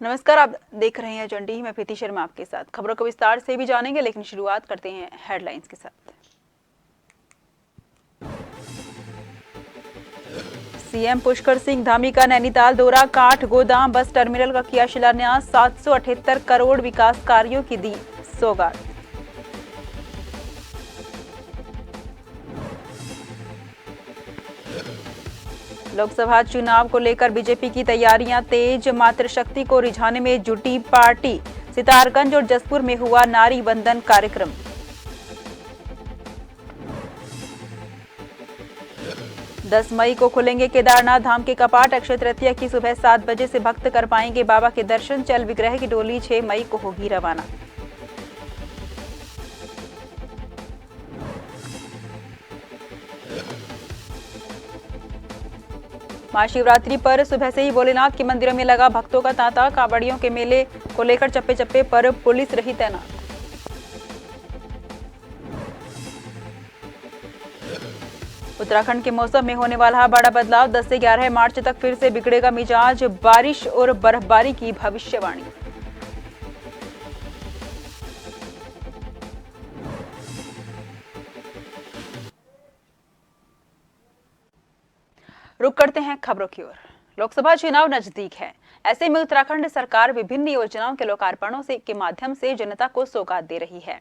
नमस्कार, आप देख रहे हैं एजेंडी। मैं प्रीति शर्मा आपके साथ। खबरों को विस्तार से भी जानेंगे, लेकिन शुरुआत करते हैं हेडलाइंस के साथ। सीएम पुष्कर सिंह धामी का नैनीताल दौरा, काठ गोदाम बस टर्मिनल का किया शिलान्यास, 778 करोड़ विकास कार्यों की दी सौगात। लोकसभा चुनाव को लेकर बीजेपी की तैयारियां तेज, मातृशक्ति को रिझाने में जुटी पार्टी। सितारगंज और जसपुर में हुआ नारी बंधन कार्यक्रम। दस मई को खुलेंगे केदारनाथ धाम के कपाट, अक्षय तृतीया की सुबह 7 बजे से भक्त कर पाएंगे बाबा के दर्शन। चल विग्रह की डोली 6 मई को होगी रवाना। महाशिवरात्रि पर सुबह से ही भोलेनाथ के मंदिरों में लगा भक्तों का तांता। कांवड़ियों के मेले को लेकर चप्पे चप्पे पर पुलिस रही तैनात। उत्तराखंड के मौसम में होने वाला बड़ा बदलाव, 10 से 11 मार्च तक फिर से बिगड़ेगा मिजाज, बारिश और बर्फबारी की भविष्यवाणी। रुक करते हैं खबरों की ओर। लोकसभा चुनाव नजदीक है, ऐसे में उत्तराखंड सरकार विभिन्न योजनाओं के लोकार्पणों के माध्यम से जनता को सौगात दे रही है।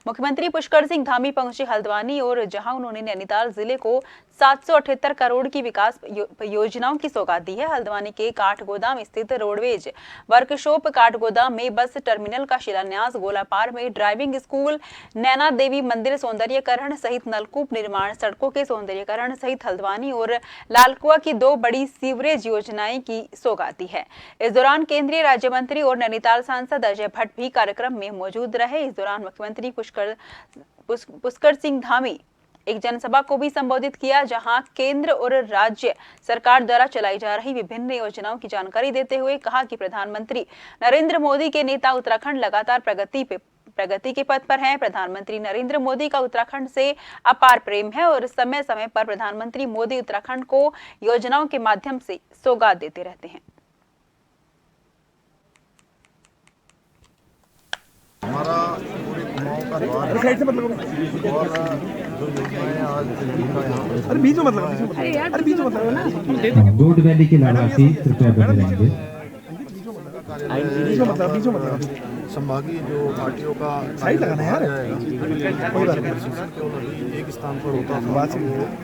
मुख्यमंत्री पुष्कर सिंह धामी पहुंचे हल्द्वानी और जहां उन्होंने नैनीताल जिले को 778 करोड़ की विकास योजनाओं की सौगात दी है। हल्द्वानी के काठगोदाम स्थित रोडवेज वर्कशॉप काठगोदाम में बस टर्मिनल का शिलान्यास, गोलापार में ड्राइविंग स्कूल, नैना देवी मंदिर सौंदर्यीकरण सहित नलकूप निर्माण, सड़कों के सौंदर्यीकरण सहित हल्द्वानी और लालकुआ की 2 बड़ी सीवरेज योजनाएं की सौगात दी है। इस दौरान केंद्रीय राज्य मंत्री और नैनीताल सांसद अजय भट्ट भी कार्यक्रम में मौजूद रहे। इस दौरान मुख्यमंत्री पुष्कर सिंह धामी एक जनसभा को भी संबोधित किया, जहां केंद्र और राज्य सरकार द्वारा चलाई जा रही विभिन्न योजनाओं की जानकारी देते हुए कहा कि प्रधानमंत्री नरेंद्र मोदी के नेता उत्तराखंड लगातार प्रगति के पथ पर हैं। प्रधानमंत्री नरेंद्र मोदी का उत्तराखंड से अपार प्रेम है और समय समय पर प्रधानमंत्री मोदी उत्तराखंड को योजनाओं के माध्यम से सौगात देते रहते हैं। हमारा पूरे कुमाऊं का द्वार है और जो योजनाएं आज दूध वैली के लाभार्थी कृपया बने रहेंगे। संभागीय जो पार्टियों का प्रशिक्षण केवल एक स्थान पर होता था,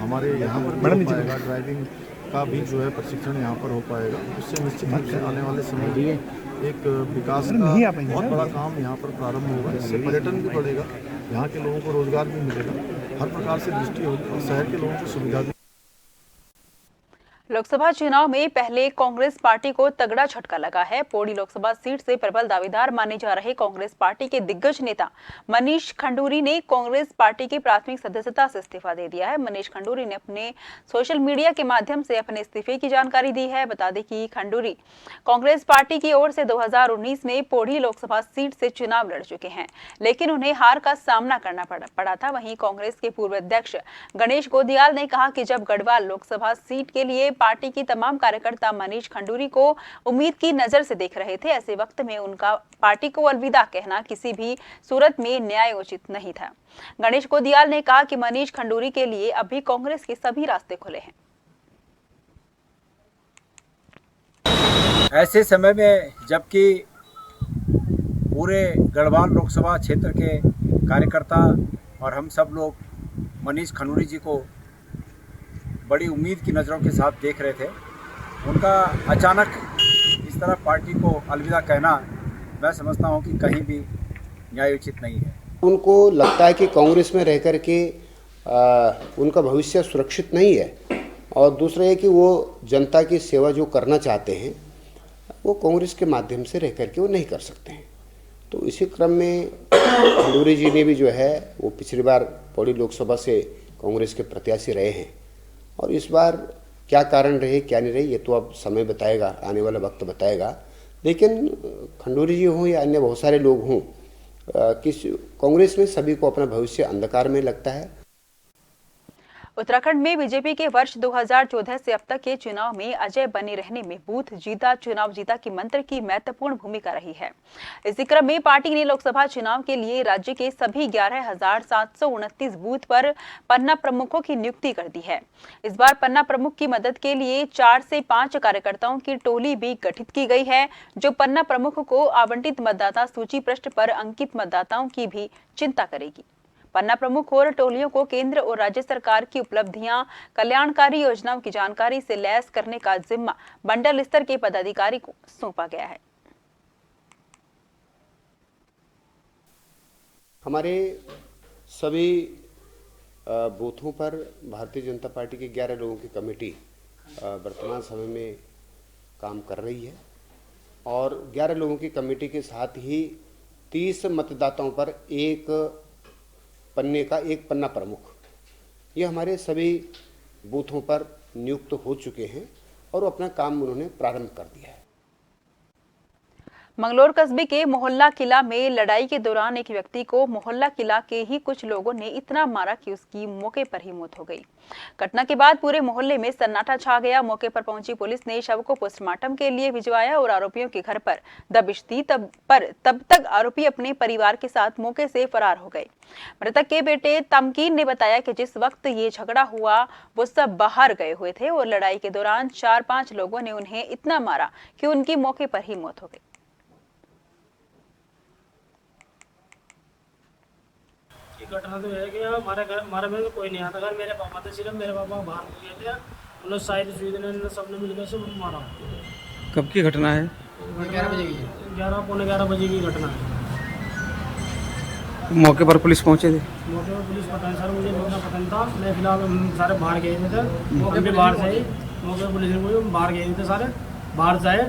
हमारे यहाँ पर हो पाएगा। ड्राइविंग का भी जो है प्रशिक्षण यहाँ पर हो पाएगा। उससे निश्चित रूप से आने वाले समय में एक विकास का बहुत बड़ा काम यहाँ पर प्रारंभ होगा। इससे पर्यटन भी बढ़ेगा, यहाँ के लोगों को रोजगार भी मिलेगा, हर प्रकार से दृष्टि होगी और शहर के लोगों को सुविधा भी। लोकसभा चुनाव में पहले कांग्रेस पार्टी को तगड़ा झटका लगा है। पौड़ी लोकसभा सीट से प्रबल दावेदार माने जा रहे कांग्रेस पार्टी के दिग्गज नेता मनीष खंडूरी ने कांग्रेस पार्टी की प्राथमिक सदस्यता से इस्तीफा दे दिया है। मनीष खंडूरी ने अपने सोशल मीडिया के माध्यम से अपने इस्तीफे की जानकारी दी है। बता दें कि खंडूरी कांग्रेस पार्टी की ओर से 2019 में पौड़ी लोकसभा सीट से चुनाव लड़ चुके हैं, लेकिन उन्हें हार का सामना करना पड़ा था। वहीं कांग्रेस के पूर्व अध्यक्ष गणेश गोदियाल ने कहा कि जब गढ़वाल लोकसभा सीट के लिए पार्टी की तमाम कार्यकर्ता मनीष खंडूरी को उम्मीद की नजर से देख रहे थे, ऐसे वक्त में उनका पार्टी को अलविदा कहना किसी भी सूरत में न्यायोचित नहीं था। गणेश गोदियाल ने कहा कि मनीष खंडूरी के लिए अभी कांग्रेस के सभी रास्ते खुले हैं। ऐसे समय में जबकि पूरे गढ़वाल लोकसभा क्षेत्र के कार्यकर्ता और हम सब लोग मनीष खंडूरी जी को बड़ी उम्मीद की नज़रों के साथ देख रहे थे, उनका अचानक इस तरह पार्टी को अलविदा कहना मैं समझता हूं कि कहीं भी न्यायोचित नहीं है। उनको लगता है कि कांग्रेस में रह कर के उनका भविष्य सुरक्षित नहीं है, और दूसरा है कि वो जनता की सेवा जो करना चाहते हैं वो कांग्रेस के माध्यम से रह कर के वो नहीं कर सकते हैं। तो इसी क्रम में खंडूरी जी ने भी जो है वो पिछली बार पौड़ी लोकसभा से कांग्रेस के प्रत्याशी रहे हैं, और इस बार क्या कारण रहे क्या नहीं रहे ये तो अब समय बताएगा, आने वाला वक्त बताएगा। लेकिन खंडूरी जी हों या अन्य बहुत सारे लोग हों, कि कांग्रेस में सभी को अपना भविष्य अंधकार में लगता है। उत्तराखंड में बीजेपी के वर्ष 2014 से अब तक के चुनाव में अजय बने रहने में बूथ जीता चुनाव जीता की मंत्र की महत्वपूर्ण भूमिका रही है। इसी क्रम में पार्टी ने लोकसभा चुनाव के लिए राज्य के सभी 11,729 बूथ पर पन्ना प्रमुखों की नियुक्ति कर दी है। इस बार पन्ना प्रमुख की मदद के लिए 4 से 5 कार्यकर्ताओं की टोली भी गठित की गई है, जो पन्ना प्रमुख को आवंटित मतदाता सूची पृष्ठ पर अंकित मतदाताओं की भी चिंता करेगी। पन्ना प्रमुख और टोलियों को केंद्र और राज्य सरकार की उपलब्धियां, कल्याणकारी योजनाओं की जानकारी से लैस करने का जिम्मा मंडल स्तर के पदाधिकारी को सौंपा गया है। हमारे सभी बूथों पर भारतीय जनता पार्टी के 11 लोगों की कमेटी वर्तमान समय में काम कर रही है और 11 लोगों की कमेटी के साथ ही 30 मतदाताओं पर एक पन्ना प्रमुख, ये हमारे सभी बूथों पर नियुक्त हो चुके हैं और अपना काम उन्होंने प्रारंभ कर दिया है। मंगलौर कस्बे के मोहल्ला किला में लड़ाई के दौरान एक व्यक्ति को मोहल्ला किला के ही कुछ लोगों ने इतना मारा कि उसकी मौके पर ही मौत हो गई। घटना के बाद पूरे मोहल्ले में सन्नाटा छा गया। मौके पर पहुंची पुलिस ने शव को पोस्टमार्टम के लिए भिजवाया और आरोपियों के घर पर दबिश दी। तब तक आरोपी अपने परिवार के साथ मौके से फरार हो गए। मृतक के बेटे तमकीन ने बताया कि जिस वक्त ये झगड़ा हुआ वो सब बाहर गए हुए थे और लड़ाई के दौरान 4-5 लोगों ने उन्हें इतना मारा कि उनकी मौके पर ही मौत हो गई। घटना तो है कि हमारे घर में कोई नहीं आता। अगर मेरे पापा थे, सिर्फ मेरे पापा बाहर गए थे, उन्होंने शायद ने सबने मिलकर सब मारा। कब की घटना है? 11 बजे की, 11-11:15 बजे की घटना है। मौके पर पुलिस पहुंचे थे? मौके पर पुलिस पता नहीं सर, मुझे पता नहीं था। मैं फिलहाल सारे बाहर गए थे, मौके पर बाहर से मौके पर पुलिस ने बाहर गए थे, सारे बाहर जाए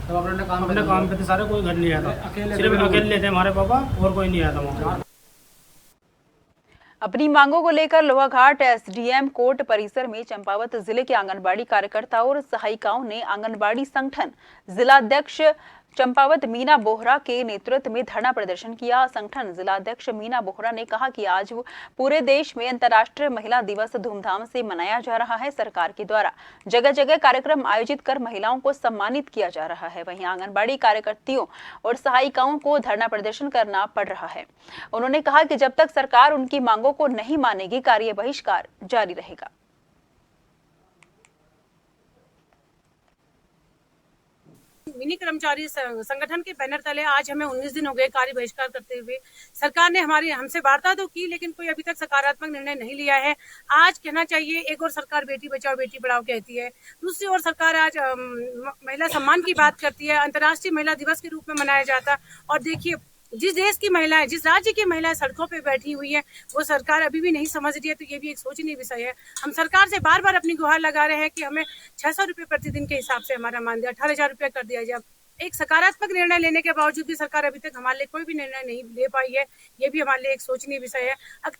तो अपने काम पे थे सारे, कोई घर नहीं आया था। सिर्फ अकेले थे हमारे पापा और कोई नहीं आया था मौके। अपनी मांगों को लेकर लोहाघाट एसडीएम कोर्ट परिसर में चंपावत जिले के आंगनबाड़ी कार्यकर्ताओं और सहायिकाओं ने आंगनबाड़ी संगठन जिलाध्यक्ष चंपावत मीना बोहरा के नेतृत्व में धरना प्रदर्शन किया। संगठन जिलाध्यक्ष मीना बोहरा ने कहा कि आज पूरे देश में अंतर्राष्ट्रीय महिला दिवस धूमधाम से मनाया जा रहा है। सरकार के द्वारा जगह जगह कार्यक्रम आयोजित कर महिलाओं को सम्मानित किया जा रहा है। वहीं आंगनबाड़ी कार्यकर्तियों और सहायिकाओं को धरना प्रदर्शन करना पड़ रहा है। उन्होंने कहा कि जब तक सरकार उनकी मांगों को नहीं मानेगी, कार्य बहिष्कार जारी रहेगा। मिनी कर्मचारी संगठन के बैनर तले आज हमें 19 दिन हो गए कार्य बहिष्कार करते हुए। सरकार ने हमसे वार्ता तो की, लेकिन कोई अभी तक सकारात्मक निर्णय नहीं लिया है। आज कहना चाहिए, एक और सरकार बेटी बचाओ बेटी पढ़ाओ कहती है, दूसरी ओर सरकार आज महिला सम्मान की बात करती है, अंतर्राष्ट्रीय महिला दिवस के रूप में मनाया जाता। और देखिए, जिस देश की महिलाएं, जिस राज्य की महिलाएं सड़कों पे बैठी हुई है, वो सरकार अभी भी नहीं समझ रही है। तो ये भी एक सोचनीय विषय है। हम सरकार से बार बार अपनी गुहार लगा रहे हैं कि हमें 600 रुपये प्रतिदिन के हिसाब से हमारा मानदेय 18,000 रुपये कर दिया जाए। एक सकारात्मक निर्णय लेने के बावजूद भी सरकार अभी तक हमारे लिए कोई भी निर्णय नहीं ले पाई है। ये भी हमारे लिए एक सोचनीय विषय है।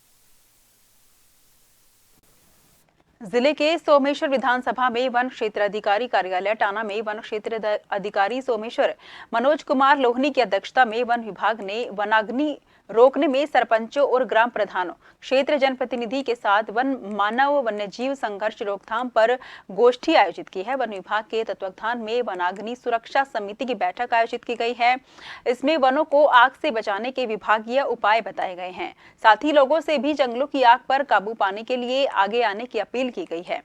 जिले के सोमेश्वर विधानसभा में वन क्षेत्र अधिकारी कार्यालय टाना में वन क्षेत्र अधिकारी सोमेश्वर मनोज कुमार लोहनी की अध्यक्षता में वन विभाग ने वनाग्नि रोकने में सरपंचों और ग्राम प्रधानों, क्षेत्र जनप्रतिनिधि के साथ वन मानव वन्यजीव संघर्ष रोकथाम पर गोष्ठी आयोजित की है। वन विभाग के तत्वावधान में वनाग्नि सुरक्षा समिति की बैठक आयोजित की गई है। इसमें वनों को आग से बचाने के विभागीय उपाय बताए गए हैं। साथ ही लोगों से भी जंगलों की आग पर काबू पाने के लिए आगे आने की अपील की गई है।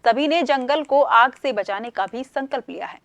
सभी ने जंगल को आग से बचाने का भी संकल्प लिया है।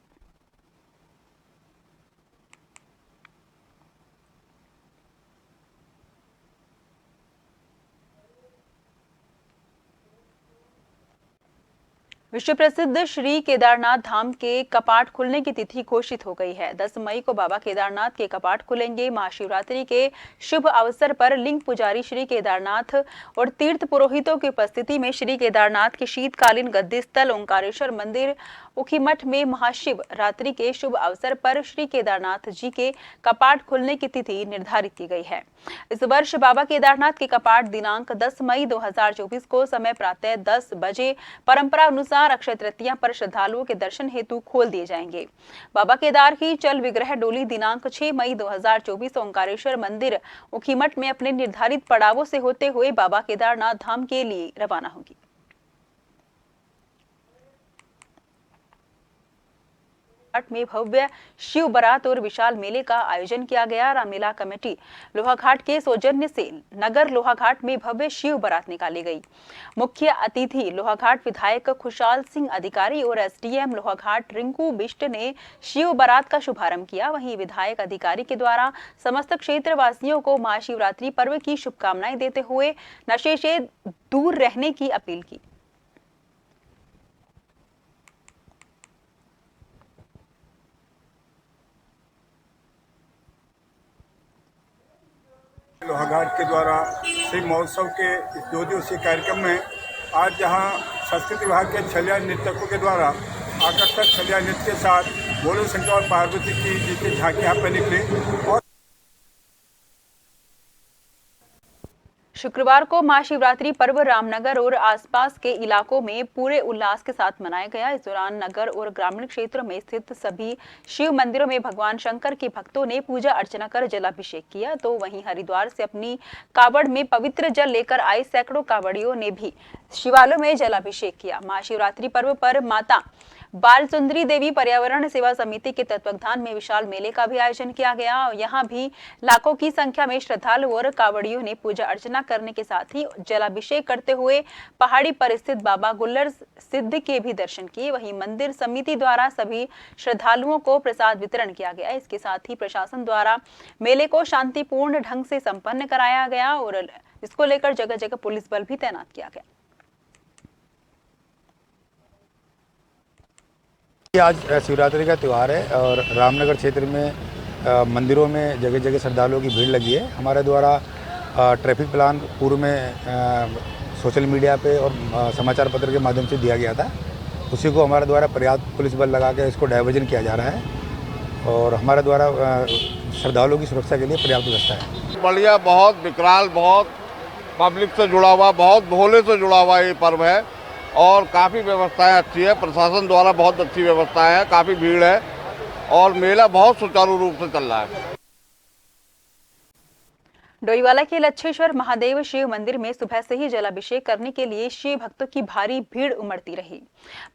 विश्व प्रसिद्ध श्री केदारनाथ धाम के कपाट खुलने की तिथि घोषित हो गई है। 10 मई को बाबा केदारनाथ के कपाट खुलेंगे। महाशिवरात्रि के शुभ अवसर पर लिंग पुजारी श्री केदारनाथ और तीर्थ पुरोहितों की उपस्थिति में श्री केदारनाथ के शीतकालीन गद्दी स्थल ओंकारेश्वर मंदिर उखीमठ में महाशिवरात्रि के शुभ अवसर पर श्री केदारनाथ जी के कपाट खुलने की तिथि निर्धारित की गई है। इस वर्ष बाबा केदारनाथ के कपाट दिनांक 10 मई 2024 को समय प्रातः 10 बजे परंपरा अनुसार अक्षय तृतीया पर श्रद्धालुओं के दर्शन हेतु खोल दिए जाएंगे। बाबा केदार की चल विग्रह डोली दिनांक 6 मई 2024 ओंकारेश्वर मंदिर उखीमठ में अपने निर्धारित पड़ावों से होते हुए बाबा केदारनाथ धाम के लिए रवाना होगी। लोहाघाट में भव्य शिव बारात और विशाल मेले का आयोजन किया गया। रामलीला कमेटी लोहाघाट के सौजन्य से नगर लोहाघाट में भव्य शिव बारात निकाली गई। मुख्य अतिथि लोहाघाट विधायक खुशहाल सिंह अधिकारी और एसडीएम लोहाघाट रिंकू बिष्ट ने शिव बारात का शुभारंभ किया। वहीं विधायक अधिकारी के द्वारा समस्त क्षेत्र वासियों को महाशिवरात्रि पर्व की शुभकामनाएं देते हुए नशे से दूर रहने की अपील की। लोहाघाट के द्वारा शिव महोत्सव के इस 2 दिवसीय कार्यक्रम में आज जहां संस्कृति विभाग के छलिया नृत्यकों के द्वारा आकर्षक छलिया नृत्य के साथ भोले शंकर और पार्वती की जिसकी झांकी यहाँ पर निकली और शुक्रवार को महाशिवरात्रि पर्व रामनगर और आसपास के इलाकों में पूरे उल्लास के साथ मनाया गया। इस दौरान नगर और ग्रामीण क्षेत्रों में स्थित सभी शिव मंदिरों में भगवान शंकर के भक्तों ने पूजा अर्चना कर जलाभिषेक किया। तो वहीं हरिद्वार से अपनी कावड़ में पवित्र जल लेकर आए सैकड़ों कावड़ियों ने भी शिवालयों में जलाभिषेक किया। महाशिवरात्रि पर्व पर माता बाल सुंदरी देवी पर्यावरण सेवा समिति के तत्वावधान में विशाल मेले का भी आयोजन किया गया। यहाँ भी लाखों की संख्या में श्रद्धालु और कावड़ियों ने पूजा अर्चना करने के साथ ही जलाभिषेक करते हुए पहाड़ी पर स्थित बाबा गुल्लर सिद्ध के भी दर्शन किए। वहीं मंदिर समिति द्वारा सभी श्रद्धालुओं को प्रसाद वितरण किया गया। इसके साथ ही प्रशासन द्वारा मेले को शांतिपूर्ण ढंग से संपन्न कराया गया और इसको लेकर जगह जगह पुलिस बल भी तैनात किया गया। आज शिवरात्रि का त्यौहार है और रामनगर क्षेत्र में मंदिरों में जगह जगह श्रद्धालुओं की भीड़ लगी है। हमारे द्वारा ट्रैफिक प्लान पूर्व में सोशल मीडिया पे और समाचार पत्र के माध्यम से दिया गया था। उसी को हमारे द्वारा पर्याप्त पुलिस बल लगा के इसको डायवर्जन किया जा रहा है और हमारे द्वारा श्रद्धालुओं की सुरक्षा के लिए पर्याप्त व्यवस्था है। बढ़िया, बहुत विकराल, बहुत पब्लिक से जुड़ा हुआ, बहुत भोले से जुड़ा हुआ ये पर्व है और काफ़ी व्यवस्थाएं अच्छी है। प्रशासन द्वारा बहुत अच्छी व्यवस्थाएं है, काफ़ी भीड़ है और मेला बहुत सुचारू रूप से चल रहा है। डोईवाला के लच्छेश्वर महादेव शिव मंदिर में सुबह से ही जलाभिषेक करने के लिए शिव भक्तों की भारी भीड़ उमड़ती रही।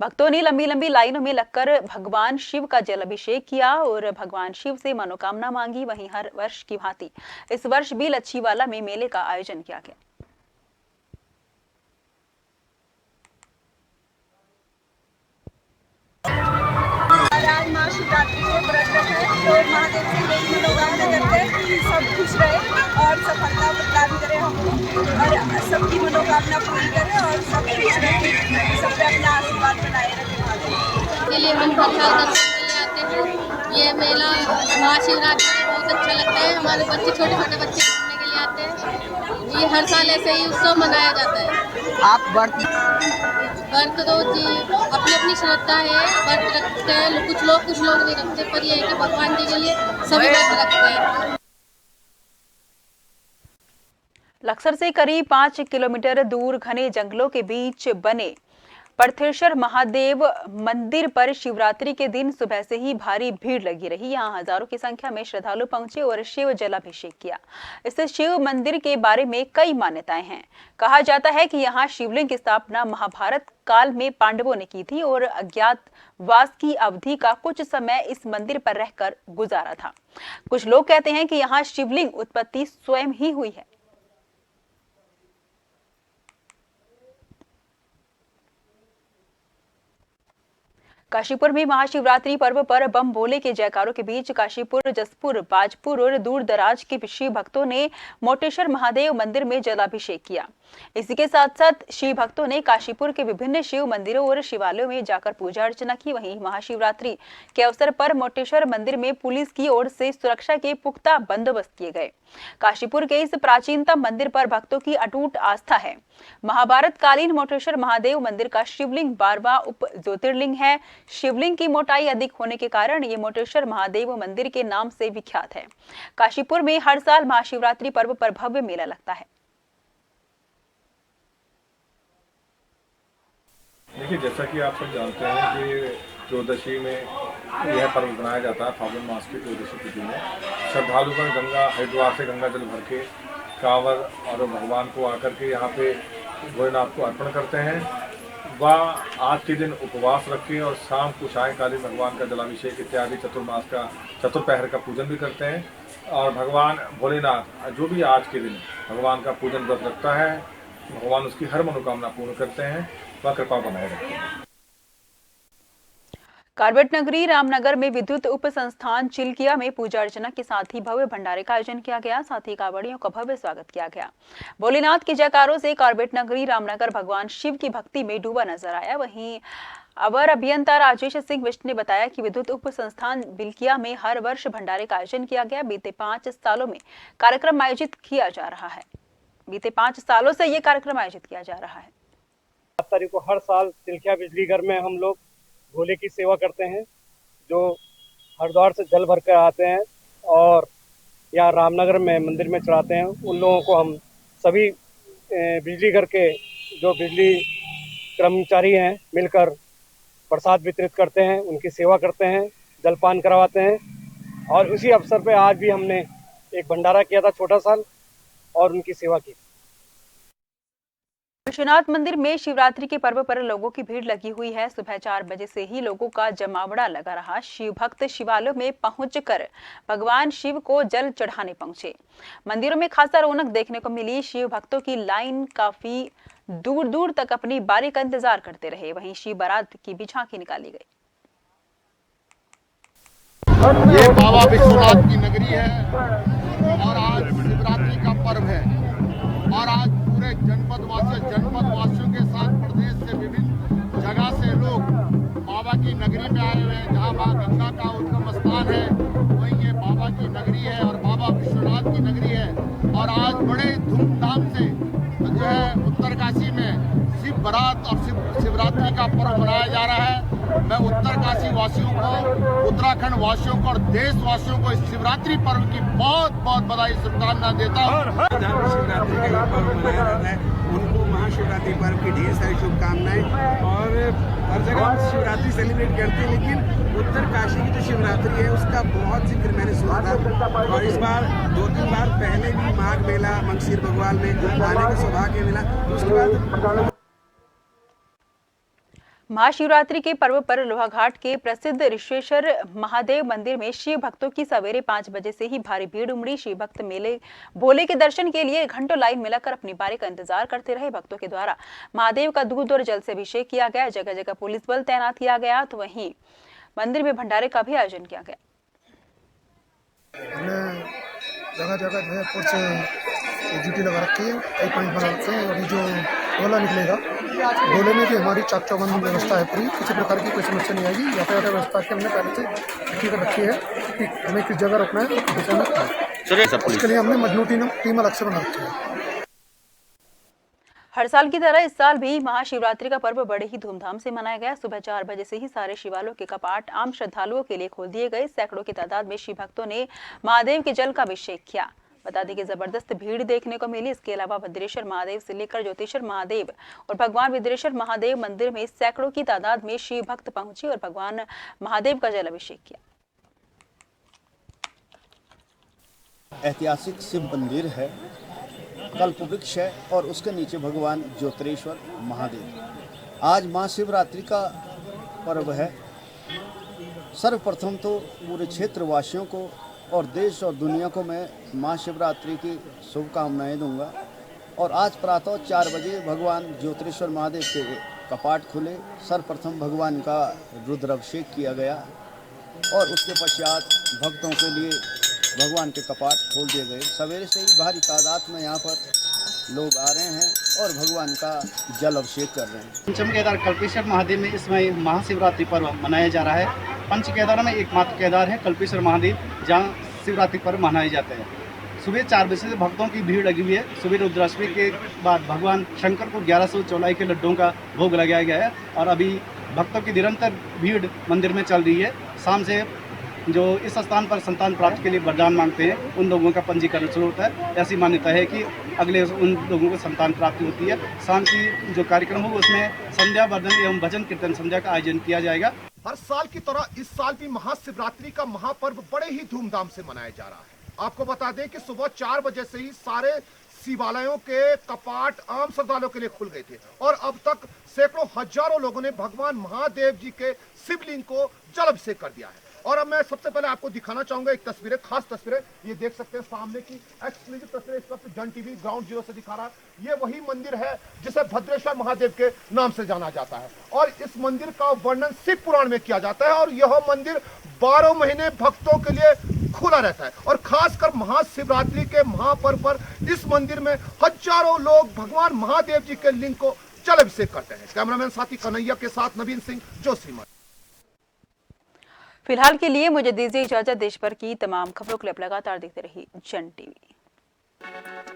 भक्तों ने लंबी लंबी लाइनों में लगकर भगवान शिव का जलाभिषेक किया और भगवान शिव से मनोकामना मांगी। वहीं हर वर्ष की भांति इस वर्ष भी लच्छीवाला में मेले का आयोजन किया गया। आज महाशिवरात्रि के व्रत है तो महादेव से यही मनोकामना करते हैं कि सब खुश रहे और सफलता प्रदान करे हमको और सबकी मनोकामना पूरी करे और सब खुश रहे, सब पे अपना आशीर्वाद बनाए रखे। महादेव के लिए हम प्रसाद दर्शन के लिए आते हैं। ये मेला महाशिवरात्रि में बहुत अच्छा लगता है। हमारे बच्चे, छोटे छोटे बच्चे घूमने के लिए आते हैं। ये हर साल ऐसे ही उत्सव मनाया जाता है। आप व्रत तो जी अपनी अपनी श्रद्धा है, व्रत रखते हैं कुछ लोग नहीं रखते, पर ये है कि भगवान जी के लिए सभी व्रत रखते हैं। लक्सर से करीब 5 किलोमीटर दूर घने जंगलों के बीच बने पार्थेश्वर महादेव मंदिर पर शिवरात्रि के दिन सुबह से ही भारी भीड़ लगी रही। यहाँ हजारों की संख्या में श्रद्धालु पहुंचे और शिव जलाभिषेक किया। इस शिव मंदिर के बारे में कई मान्यताएं हैं। कहा जाता है कि यहाँ शिवलिंग की स्थापना महाभारत काल में पांडवों ने की थी और अज्ञातवास की अवधि का कुछ समय इस मंदिर पर रहकर गुजारा था। कुछ लोग कहते हैं कि यहाँ शिवलिंग उत्पत्ति स्वयं ही हुई है। काशीपुर में महाशिवरात्रि पर्व पर बम भोले के जयकारों के बीच काशीपुर, जसपुर, बाजपुर और दूर दराज के शिव भक्तों ने मोटेश्वर महादेव मंदिर में जलाभिषेक किया। इसी के साथ साथ शिव भक्तों ने काशीपुर के विभिन्न शिव मंदिरों और शिवालयों में जाकर पूजा अर्चना की। वहीं महाशिवरात्रि के अवसर पर मोटेश्वर मंदिर में पुलिस की ओर से सुरक्षा के पुख्ता बंदोबस्त किए गए। काशीपुर के इस प्राचीनतम मंदिर पर भक्तों की अटूट आस्था है। महाभारत कालीन मोटेश्वर महादेव मंदिर का शिवलिंग 12वां उप ज्योतिर्लिंग है। शिवलिंग की मोटाई अधिक होने के कारण ये मोटेश्वर महादेव मंदिर के नाम से विख्यात है। काशीपुर में हर साल महाशिवरात्रि पर्व पर भव्य मेला लगता है। देखिए, जैसा कि आप सब जानते हैं कि त्रयोदशी में यह पर्व मनाया जाता है। फागुन मास की त्रयोदशी तिथि में श्रद्धालुगण गंगा हरिद्वार से गंगा जल भर के कांवर और भगवान को आकर के यहाँ पे भोलेनाथ को अर्पण करते हैं वह आज के दिन उपवास रखें और शाम को सायंकालीन भगवान का जलाभिषेक इत्यादि चतुर्मास का चतुर्पहर का पूजन भी करते हैं। और भगवान भोलेनाथ जो भी आज के दिन भगवान का पूजन व्रत रखता है, भगवान उसकी हर मनोकामना पूर्ण करते हैं, वह कृपा बनाए रखते हैं। कार्बेट नगरी रामनगर में विद्युत उप संस्थान चिल्किया में पूजा अर्चना के साथ ही भव्य भंडारे का आयोजन किया गया। साथ ही कांवड़ियों का भव्य स्वागत किया गया। भोलेनाथ के जयकारों से कार्बेट नगरी रामनगर भगवान शिव की भक्ति में डूबा नजर आया। वहीं अवर अभियंता राजेश सिंह बिष्ट ने बताया कि विद्युत उप संस्थान बिल्किया में हर वर्ष भंडारे का आयोजन किया गया। बीते 5 सालों में कार्यक्रम आयोजित किया जा रहा है। बीते 5 सालों से ये कार्यक्रम आयोजित किया जा रहा है। 7 तारीख को हर साल तिलकिया बिजली घर में हम लोग भोले की सेवा करते हैं, जो हरिद्वार से जल भर कर आते हैं और यहाँ रामनगर में मंदिर में चढ़ाते हैं। उन लोगों को हम सभी बिजली घर के जो बिजली कर्मचारी हैं मिलकर प्रसाद वितरित करते हैं, उनकी सेवा करते हैं, जलपान करवाते हैं। और उसी अवसर पे आज भी हमने एक भंडारा किया था छोटा सा और उनकी सेवा की। विश्वनाथ मंदिर में शिवरात्रि के पर्व पर लोगों की भीड़ लगी हुई है। सुबह 4 बजे से ही लोगों का जमावड़ा लगा रहा। शिव भक्त शिवालयों में पहुंचकर भगवान शिव को जल चढ़ाने पहुंचे। मंदिरों में खासा रौनक देखने को मिली। शिव भक्तों की लाइन काफी दूर दूर तक अपनी बारी का इंतजार करते रहे। वहीं शिव बारात की भी झांकी निकाली गई। ये बाबा विश्वनाथ की नगरी है और आज शिवरात्रि का पर्व है और आज पूरे जनपद वासियों के साथ प्रदेश से विभिन्न जगह से लोग बाबा की नगरी में आए हुए हैं। जहाँ माँ गंगा का उद्गम स्थान है वहीं ये बाबा की नगरी है और बाबा विश्वनाथ की नगरी है। और आज बड़े धूमधाम से जो है उत्तरकाशी में शिव बारात और शिवरात्रि का पर्व मनाया जा रहा है। मैं उत्तरकाशी वासियों को, उत्तराखंड वासियों को और देशवासियों को इस शिवरात्रि पर्व की बहुत बहुत बधाई शुभकामनाएं देता हूँ। शिवरात्रि का ये पर्व मनाया जाता है, उनको महाशिवरात्रि पर्व की ढेर सारी शुभकामनाएं। और हर जगह हम शिवरात्रि सेलिब्रेट करते हैं, लेकिन उत्तरकाशी की जो शिवरात्रि है उसका बहुत जिक्र मैंने सुना था। और इस बार 2-3 बार पहले भी माघ मेला मंगशीर भगवान में आने का सौभाग्य मिला। उसके बाद महाशिवरात्रि के पर्व पर लोहाघाट के प्रसिद्ध ऋषेश्वर महादेव मंदिर में शिव भक्तों की सवेरे 5 बजे से ही भारी भीड़ उमड़ी। शिव भक्त मेले भोले के दर्शन के लिए घंटों लाइन में लगकर अपनी बारी का इंतजार करते रहे। भक्तों के द्वारा महादेव का दूध और जल से अभिषेक किया गया। जगह जगह पुलिस बल तैनात किया गया। तो वहीं मंदिर में भंडारे का भी आयोजन किया गया। जगह जगह जो है पुलिस ड्यूटी लगा रखी है, कई पॉइंट बना रखे हैं। अभी जो गोला निकलेगा, गोले में भी हमारी चाक चौबंद व्यवस्था है पूरी, किसी प्रकार की कोई समस्या नहीं आएगी। यातायात व्यवस्था की हमने पहले से ठीक रखी है कि हमें किस जगह रखना है। इसके लिए हमने मजनू टीम अलग से बना रखी है। हर साल की तरह इस साल भी महाशिवरात्रि का पर्व बड़े ही धूमधाम से मनाया गया। सुबह 4 बजे से ही सारे शिवालयों के कपाट आम श्रद्धालुओं के लिए खोल दिए गए। सैकड़ों की तादाद में शिव भक्तों ने महादेव के जल का अभिषेक किया। बता दें कि जबरदस्त भीड़ देखने को मिली। इसके अलावा भद्रेश्वर महादेव से लेकर ज्योतिश्वर महादेव और भगवान विद्रेश्वर महादेव मंदिर में सैकड़ों की तादाद में शिव भक्त पहुंचे और भगवान महादेव का जल अभिषेक किया। ऐतिहासिक शिव मंदिर है, कल्प वृक्ष है और उसके नीचे भगवान ज्योतिश्वर महादेव। आज महाशिवरात्रि का पर्व है। सर्वप्रथम तो पूरे क्षेत्रवासियों को और देश और दुनिया को मैं महाशिवरात्रि की शुभकामनाएं दूंगा। और आज प्रातः 4 बजे भगवान ज्योतिश्वर महादेव के कपाट खुले। सर्वप्रथम भगवान का रुद्राभिषेक किया गया और उसके पश्चात भक्तों के लिए भगवान के कपाट खोल दिए गए। सवेरे से ही भारी तादाद में यहाँ पर लोग आ रहे हैं और भगवान का जल अभिषेक कर रहे हैं। पंचम केदार कल्पेश्वर महादेव में इस समय महाशिवरात्रि पर्व मनाया जा रहा है। पंच केदार में एकमात्र केदार है कल्पेश्वर महादेव, जहाँ शिवरात्रि पर्व मनाए जाते हैं। सुबह 4 बजे से भक्तों की भीड़ लगी हुई है। सुबह रुद्राष्टमी के बाद भगवान शंकर को 1100 चौलाई के लड्डुओं का भोग लगाया गया है और अभी भक्तों की निरंतर भीड़ मंदिर में चल रही है। शाम से जो इस स्थान पर संतान प्राप्ति के लिए वरदान मांगते हैं उन लोगों का पंजीकरण शुरू होता है। ऐसी मान्यता है कि अगले उन लोगों को संतान प्राप्ति होती है। शाम की जो कार्यक्रम होगा उसमें संध्या वर्धन एवं भजन कीर्तन संध्या का आयोजन किया जाएगा। हर साल की तरह इस साल भी महाशिवरात्रि का महापर्व बड़े ही धूमधाम से मनाया जा रहा है। आपको बता दें कि सुबह 4 बजे से ही सारे शिवालयों के कपाट आम श्रद्धालुओं के लिए खुल गए थे और अब तक सैकड़ों हजारों लोगों ने भगवान महादेव जी के शिवलिंग को जलाभिषेक कर दिया है। और अब मैं सबसे पहले आपको दिखाना चाहूंगा एक तस्वीरें, खास तस्वीरें। ये देख सकते हैं सामने की एक्सक्लूसिव तस्वीरें इस वक्त जन टीवी ग्राउंड जीरो से दिखा रहा है। ये वही मंदिर है जिसे भद्रेश्वर महादेव के नाम से जाना जाता है और इस मंदिर का वर्णन शिव पुराण में किया जाता है और यह मंदिर 12 महीने भक्तों के लिए खुला रहता है और खासकर महाशिवरात्रि के महापर्व पर इस मंदिर में हजारों लोग भगवान महादेव जी के लिंग को जलाभिषेक करते हैं। कैमरामैन साथी कन्हैया के साथ नवीन सिंह, जोशीमठ। फिलहाल के लिए मुझे दीजिए इजाजत। देश भर की तमाम खबरों के लिए आप लगातार देखते रहिए जन टीवी।